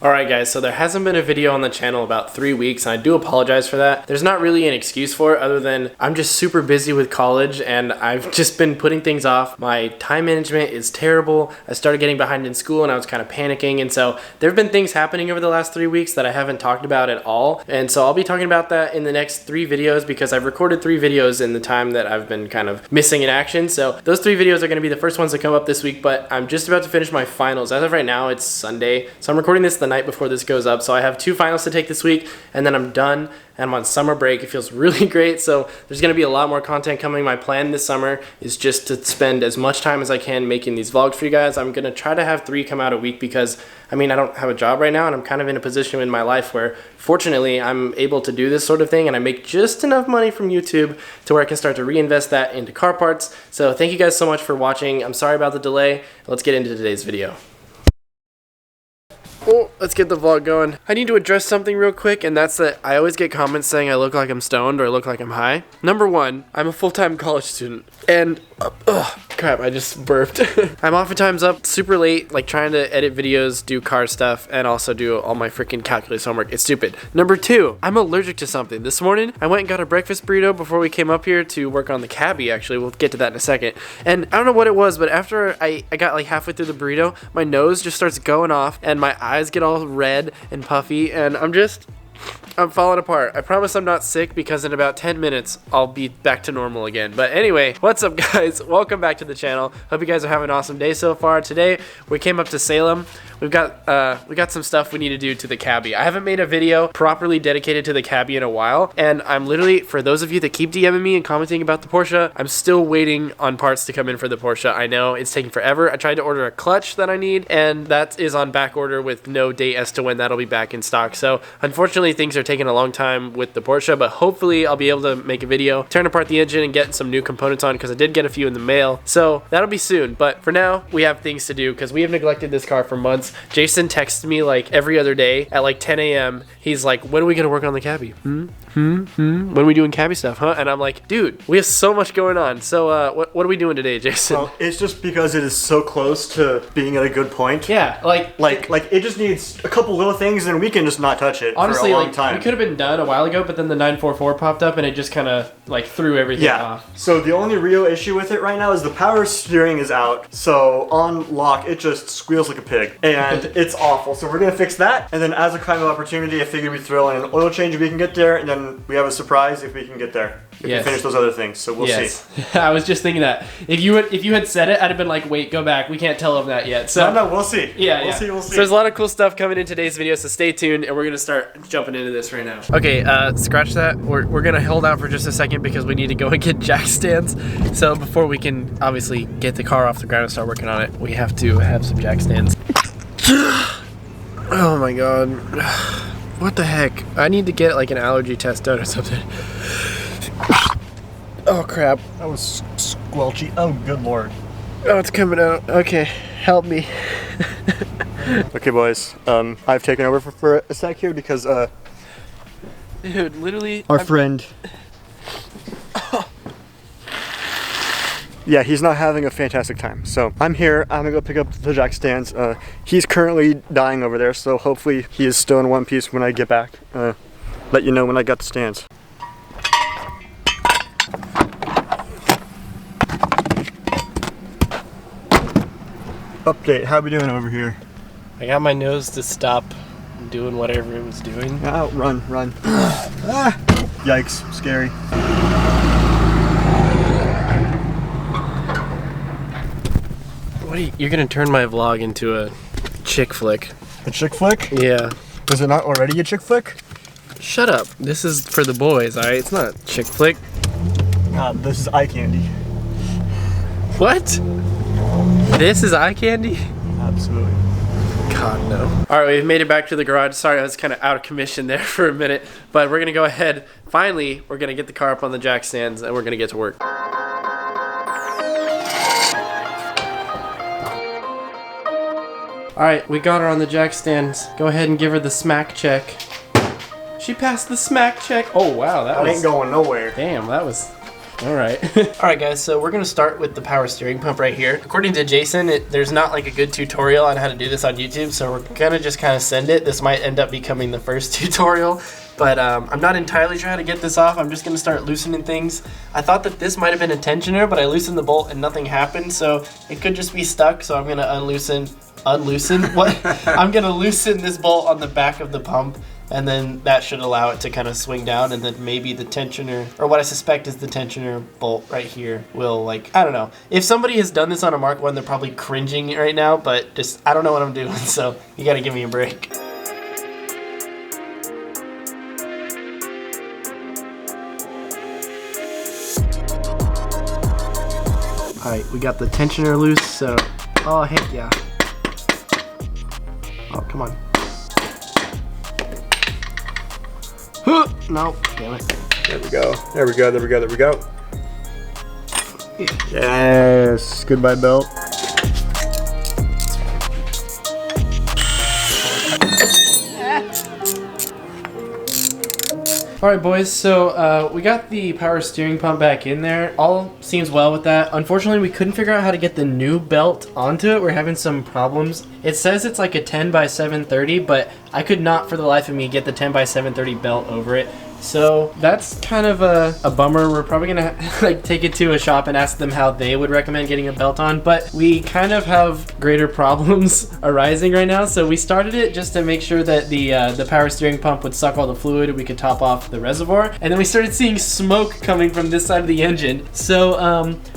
Alright guys, so there hasn't been a video on the channel about 3 weeks, and I do apologize for that. There's not really an excuse for it other than I'm just super busy with college and I've just been putting things off. My time management is terrible. I started getting behind in school and I was kind of panicking, and so there have been things happening over the last 3 weeks that I haven't talked about at all. And so I'll be talking about that in the next 3 videos because I've recorded 3 videos in the time that I've been kind of missing in action. So those 3 videos are going to be the first ones that come up this week, but I'm just about to finish my finals. As of right now, it's Sunday, so I'm recording this the night before this goes up, so I have 2 finals to take this week and then I'm done and I'm on summer break. It feels really great, so there's going to be a lot more content coming. My plan this summer is just to spend as much time as I can making these vlogs for you guys. I'm going to try to have 3 come out a week because I mean I don't have a job right now and I'm kind of in a position in my life where fortunately I'm able to do this sort of thing and I make just enough money from YouTube to where I can start to reinvest that into car parts. So thank you guys so much for watching. I'm sorry about the delay. Let's get into today's video. Oh, let's get the vlog going. I need to address something real quick, and that's that I always get comments saying I look like I'm stoned or I look like I'm high. Number 1, I'm a full-time college student, and crap, I just burped. I'm oftentimes up super late, like trying to edit videos, do car stuff, and also do all my freaking calculus homework. It's stupid. Number 2, I'm allergic to something. This morning, I went and got a breakfast burrito before we came up here to work on the Cabby, actually. We'll get to that in a second. And I don't know what it was, but after I got like halfway through the burrito, my nose just starts going off, and my eyes get all red and puffy, and I'm falling apart. I promise I'm not sick because in about 10 minutes, I'll be back to normal again. But anyway, what's up guys? Welcome back to the channel. Hope you guys are having an awesome day so far. Today, we came up to Salem. We got some stuff we need to do to the Cabby. I haven't made a video properly dedicated to the Cabby in a while, and I'm literally, for those of you that keep DMing me and commenting about the Porsche, I'm still waiting on parts to come in for the Porsche. I know it's taking forever. I tried to order a clutch that I need, and that is on back order with no date as to when that'll be back in stock. So unfortunately, things are taking a long time with the Porsche, but hopefully I'll be able to make a video, turn apart the engine, and get some new components on because I did get a few in the mail. So that'll be soon, but for now, we have things to do because we have neglected this car for months. Jason texts me like every other day at like 10 a.m. He's like, when are we gonna work on the Cabby? When are we doing Cabby stuff, huh? And I'm like, dude, we have so much going on. So what are we doing today, Jason? Well, it's just because it is so close to being at a good point. Yeah, like it just needs a couple little things and we can just not touch it honestly, for a long time. We could have been done a while ago, but then the 944 popped up and it just kind of like threw everything off. So the only real issue with it right now is the power steering is out. So on lock, it just squeals like a pig. And it's awful. So we're going to fix that. And then as a kind of opportunity, I figured we'd throw in an oil change if we can get there. And then we have a surprise if we can get there. If we finish those other things. So we'll see. I was just thinking that. If you had said it, I'd have been like, wait, go back. We can't tell them that yet. So no, we'll see. We'll see. So there's a lot of cool stuff coming in today's video, so stay tuned and we're going to start jumping into this right now. Okay, scratch that. We're going to hold out for just a second because we need to go and get jack stands. So before we can obviously get the car off the ground and start working on it, we have to have some jack stands. Oh my god. What the heck? I need to get like an allergy test done or something. Oh crap. That was squelchy. Oh, good lord. Oh, it's coming out. Okay, help me. Okay, boys. I've taken over for a sec here because dude, literally our friend. Yeah, he's not having a fantastic time. So I'm here. I'm gonna go pick up the jack stands. He's currently dying over there, so hopefully he is still in one piece when I get back. Let you know when I got the stands. Update, how we doing over here? I got my nose to stop doing whatever it was doing. Oh, run. Yikes, scary. What are you're gonna turn my vlog into a chick flick. A chick flick? Yeah. Was it not already a chick flick? Shut up. This is for the boys, alright? It's not chick flick. This is eye candy. What? This is eye candy? Absolutely. God, no. Alright, we've made it back to the garage. Sorry, I was kind of out of commission there for a minute. But we're gonna go ahead. Finally, we're gonna get the car up on the jack stands and we're gonna get to work. Alright, we got her on the jack stands. Go ahead and give her the smack check. She passed the smack check. Oh wow, that was... ain't going nowhere. Damn, that was All right. All right, guys, so we're going to start with the power steering pump right here. According to Jason, there's not like a good tutorial on how to do this on YouTube, so we're going to just kind of send it. This might end up becoming the first tutorial, but I'm not entirely sure how to get this off. I'm just going to start loosening things. I thought that this might have been a tensioner, but I loosened the bolt and nothing happened, so it could just be stuck, so I'm going to unloosen what? I'm going to loosen this bolt on the back of the pump, and then that should allow it to kind of swing down, and then maybe the tensioner, or what I suspect is the tensioner bolt right here will, like, I don't know. If somebody has done this on a Mark 1, they're probably cringing right now, but just, I don't know what I'm doing, so you gotta give me a break. Alright, we got the tensioner loose, so, oh heck yeah. Oh, come on. No, damn it. There we go. There we go. There we go. There we go. Yes. Goodbye, belt. Alright boys, so we got the power steering pump back in there. All seems well with that. Unfortunately, we couldn't figure out how to get the new belt onto it. We're having some problems. It says it's like a 10 by 730, but I could not for the life of me get the 10 by 730 belt over it. So that's kind of a bummer. We're probably gonna like take it to a shop and ask them how they would recommend getting a belt on, but we kind of have greater problems arising right now. So we started it just to make sure that the power steering pump would suck all the fluid and we could top off the reservoir. And then we started seeing smoke coming from this side of the engine. So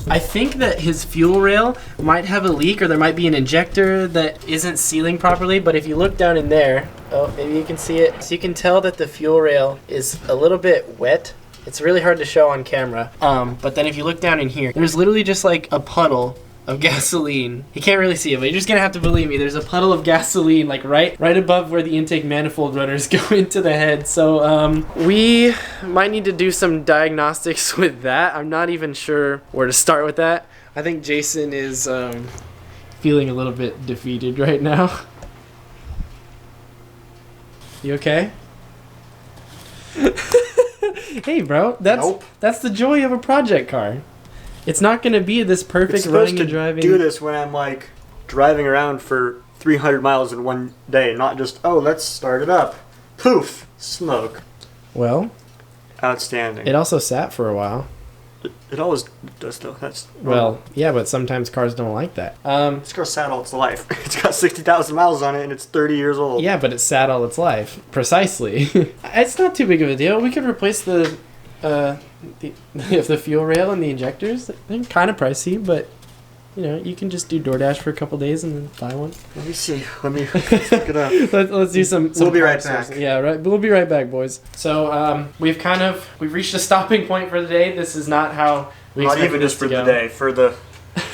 I think that his fuel rail might have a leak, or there might be an injector that isn't sealing properly. But if you look down in there, oh, maybe you can see it. So you can tell that the fuel rail is a little bit wet. It's really hard to show on camera. But then if you look down in here, there's literally just like a puddle of gasoline. You can't really see it, but you're just gonna have to believe me. There's a puddle of gasoline like right above where the intake manifold runners go into the head. So we might need to do some diagnostics with that. I'm not even sure where to start with that. I think Jason is feeling a little bit defeated right now. You okay? Hey, bro, that's the joy of a project car. It's not going to be this perfect running and driving. Do this when I'm like driving around for 300 miles in one day, not just, oh, let's start it up. Poof, smoke. Well, outstanding. It also sat for a while. It always does, though. That's well, yeah, but sometimes cars don't like that. This car sat all its life. It's got 60,000 miles on it, and it's 30 years old. Yeah, but it sat all its life. Precisely. It's not too big of a deal. We could replace the fuel rail and the injectors. They're kind of pricey, but you know, you can just do DoorDash for a couple days and then buy one. Let me see. Let me look it up. Let's do some. We'll be right back. Yeah, right. We'll be right back, boys. So we've reached a stopping point for the day. This is not how we not expected even this just for to the go. day, for the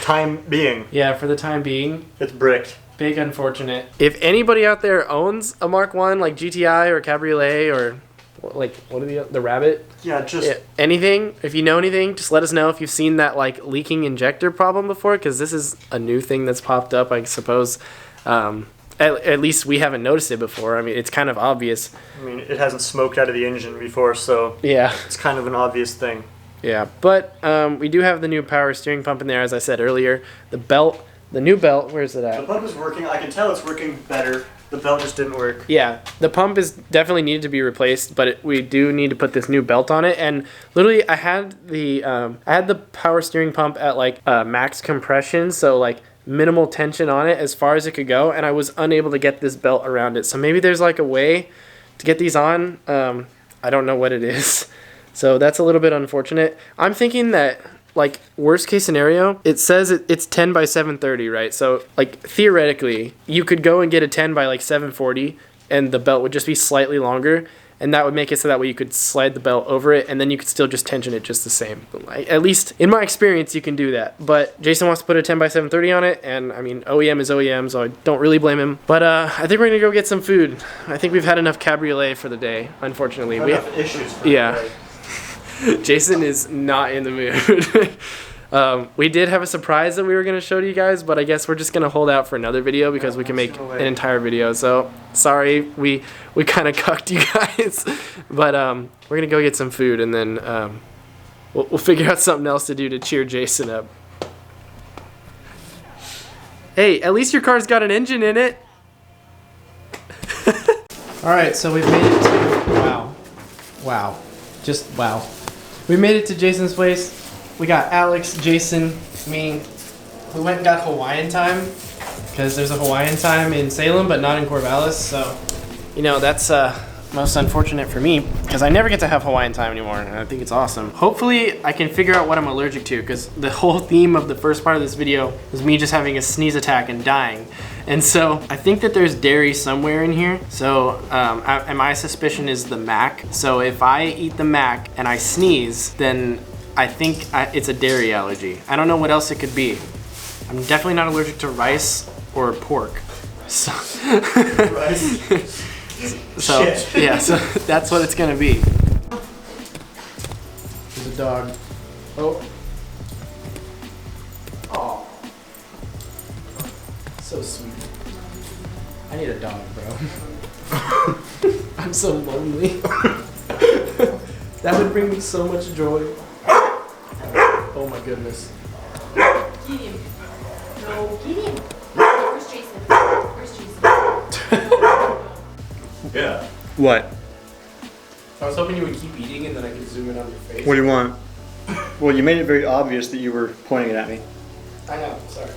time being. Yeah, for the time being. It's bricked. Big unfortunate. If anybody out there owns a Mark 1 like GTI or Cabriolet or like what are the Rabbit? Yeah, just anything. If you know anything, just let us know if you've seen that like leaking injector problem before, because this is a new thing that's popped up. I suppose. At least we haven't noticed it before. I mean, it's kind of obvious. I mean, it hasn't smoked out of the engine before, so yeah, it's kind of an obvious thing. Yeah, but we do have the new power steering pump in there, as I said earlier. The new belt, where's it at? The pump is working. I can tell it's working better. The belt just didn't work. Yeah, the pump is definitely needed to be replaced, but we do need to put this new belt on it. And literally, I had the power steering pump at like max compression, so like minimal tension on it as far as it could go, and I was unable to get this belt around it. So maybe there's like a way to get these on. I don't know what it is. So that's a little bit unfortunate. I'm thinking that, like, worst case scenario, it says it's 10 by 730, right? So, like, theoretically, you could go and get a 10 by, like, 740, and the belt would just be slightly longer, and that would make it so that way you could slide the belt over it, and then you could still just tension it just the same. At least, in my experience, you can do that. But Jason wants to put a 10 by 730 on it, and, I mean, OEM is OEM, so I don't really blame him. But I think we're going to go get some food. I think we've had enough cabriolet for the day, unfortunately. Enough issues for yeah. the day. Jason is not in the mood. We did have a surprise that we were going to show to you guys, but I guess we're just going to hold out for another video because we can make an entire video. So, sorry, we kind of cucked you guys. But we're going to go get some food, and then We'll figure out something else to do to cheer Jason up. Hey, at least your car's got an engine in it. Alright, so we've made it to... Wow. Wow. Just wow. We made it to Jason's place. We got Alex, Jason, me. We went and got Hawaiian time. Because there's a Hawaiian time in Salem, but not in Corvallis. So, you know, that's most unfortunate for me. Because I never get to have Hawaiian time anymore. And I think it's awesome. Hopefully, I can figure out what I'm allergic to. Because the whole theme of the first part of this video was me just having a sneeze attack and dying. And so I think that there's dairy somewhere in here. So and my suspicion is the mac. So if I eat the mac and I sneeze, then I think it's a dairy allergy. I don't know what else it could be. I'm definitely not allergic to rice or pork. So, Rice. so Shit. yeah, so that's what it's gonna be. There's a dog. Oh. Oh. So sweet. I need a dog, bro. I'm so lonely. That would bring me so much joy. Oh my goodness. Get him. No, get him. Where's Jason? Where's Jason? Yeah. What? I was hoping you would keep eating and then I could zoom in on your face. What do you want? Well, you made it very obvious that you were pointing it at me. I know, sorry.